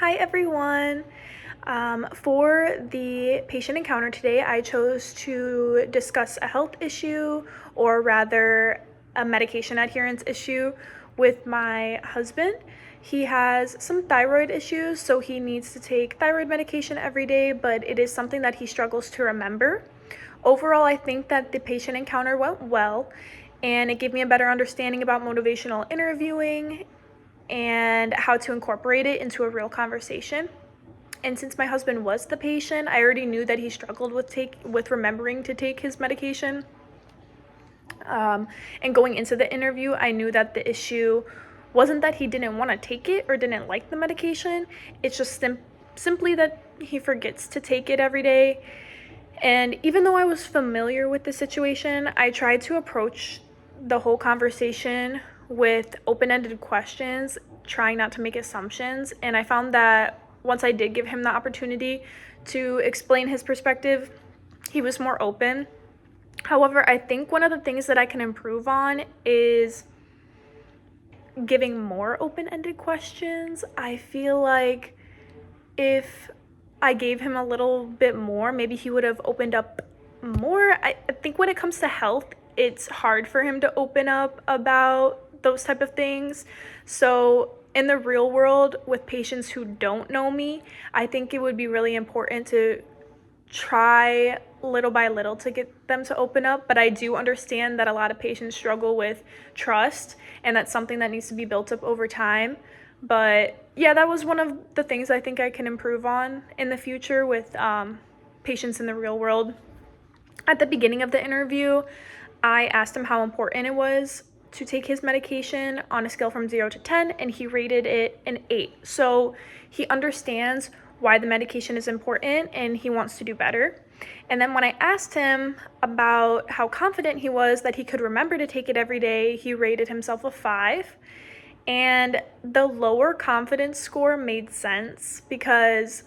Hi everyone. For the patient encounter today, I chose to discuss a health issue, or rather, a medication adherence issue with my husband. He has some thyroid issues, so he needs to take thyroid medication every day, but it is something that he struggles to remember. Overall, I think that the patient encounter went well, and it gave me a better understanding about motivational interviewing and how to incorporate it into a real conversation. And since my husband was the patient, I already knew that he struggled with remembering to take his medication. And going into the interview, I knew that the issue wasn't that he didn't want to take it or didn't like the medication. It's just simply that he forgets to take it every day. And even though I was familiar with the situation, I tried to approach the whole conversation with open-ended questions, trying not to make assumptions. And I found that once I did give him the opportunity to explain his perspective, he was more open. However, I think one of the things that I can improve on is giving more open-ended questions. I feel like if I gave him a little bit more, maybe he would have opened up more. I think when it comes to health, it's hard for him to open up about those type of things. So in the real world, with patients who don't know me, I think it would be really important to try little by little to get them to open up. But I do understand that a lot of patients struggle with trust, and that's something that needs to be built up over time. But yeah, that was one of the things I think I can improve on in the future with patients in the real world. At the beginning of the interview, I asked him how important it was to take his medication on a scale from 0 to 10, and he rated it an 8. So he understands why the medication is important and he wants to do better. And then when I asked him about how confident he was that he could remember to take it every day, he rated himself a 5. And the lower confidence score made sense because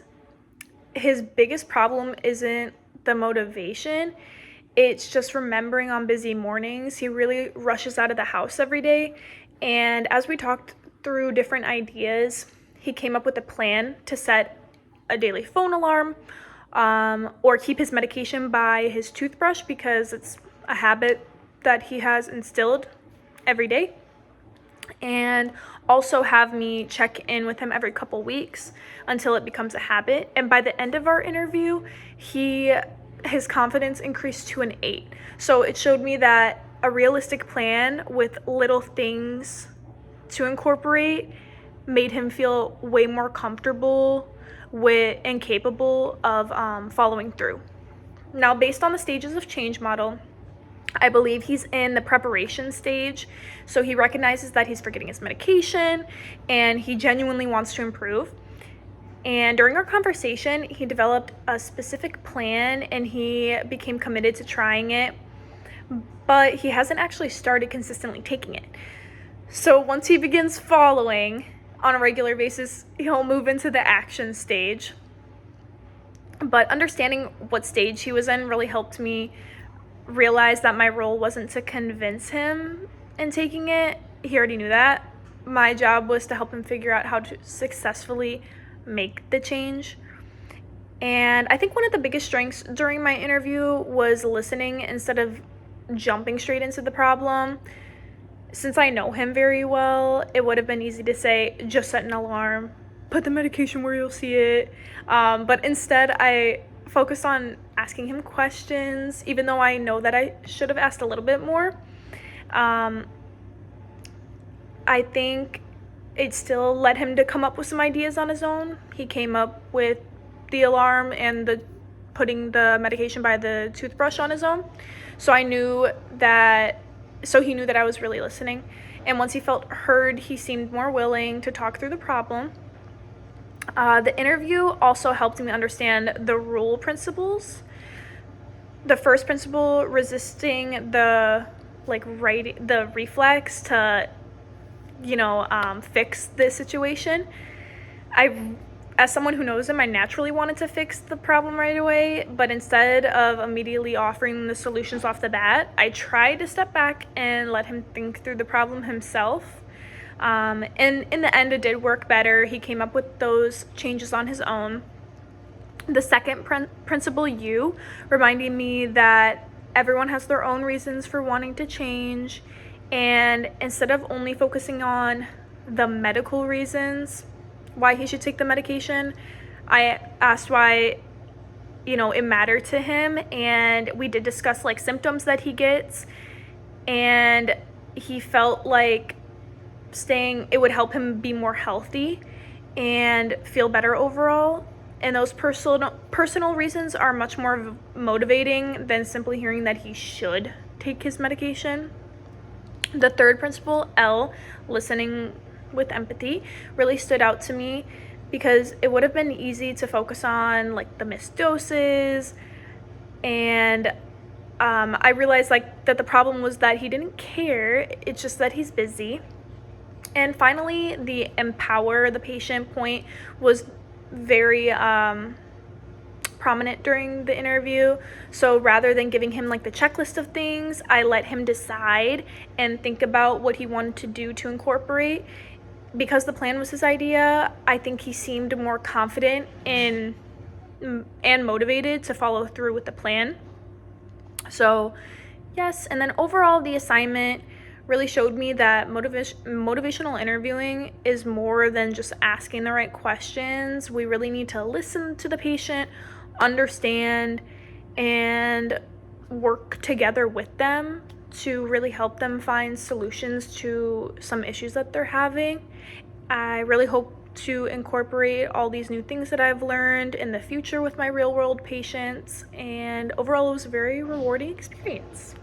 his biggest problem isn't the motivation. It's just remembering on busy mornings. He really rushes out of the house every day. And as we talked through different ideas, he came up with a plan to set a daily phone alarm, or keep his medication by his toothbrush because it's a habit that he has instilled every day. And also have me check in with him every couple weeks until it becomes a habit. And by the end of our interview, his confidence increased to an 8. So it showed me that a realistic plan with little things to incorporate made him feel way more comfortable with and capable of following through. Now, based on the stages of change model, I believe he's in the preparation stage. So he recognizes that he's forgetting his medication and he genuinely wants to improve. And during our conversation, he developed a specific plan and he became committed to trying it, but he hasn't actually started consistently taking it. So once he begins following on a regular basis, he'll move into the action stage. But understanding what stage he was in really helped me realize that my role wasn't to convince him in taking it. He already knew that. My job was to help him figure out how to successfully make the change. And I think one of the biggest strengths during my interview was listening instead of jumping straight into the problem. Since I know him very well, it would have been easy to say, just set an alarm, put the medication where you'll see it. But instead, I focused on asking him questions, even though I know that I should have asked a little bit more. I think it still led him to come up with some ideas on his own. He came up with the alarm and the putting the medication by the toothbrush on his own. So he knew that I was really listening. And once he felt heard, he seemed more willing to talk through the problem. The interview also helped me understand the rule principles. The first principle, resisting the reflex to fix the situation. As someone who knows him, I naturally wanted to fix the problem right away, but instead of immediately offering the solutions off the bat, I tried to step back and let him think through the problem himself. And in the end, it did work better. He came up with those changes on his own. The second principle, U, reminding me that everyone has their own reasons for wanting to change. And instead of only focusing on the medical reasons why he should take the medication, I asked why, it mattered to him. And we did discuss like symptoms that he gets. And he felt like it would help him be more healthy and feel better overall. And those personal reasons are much more motivating than simply hearing that he should take his medication. The third principle, L, listening with empathy, really stood out to me because it would have been easy to focus on like the missed doses, and I realized like that the problem was that he didn't care. It's just that he's busy. And finally, the empower the patient point was very prominent during the interview. So rather than giving him like the checklist of things, I let him decide and think about what he wanted to do to incorporate. Because the plan was his idea, I think he seemed more confident and motivated to follow through with the plan. So yes, and then overall the assignment really showed me that motivational interviewing is more than just asking the right questions. We really need to listen to the patient, understand, and work together with them to really help them find solutions to some issues that they're having. I really hope to incorporate all these new things that I've learned in the future with my real world patients, and overall it was a very rewarding experience.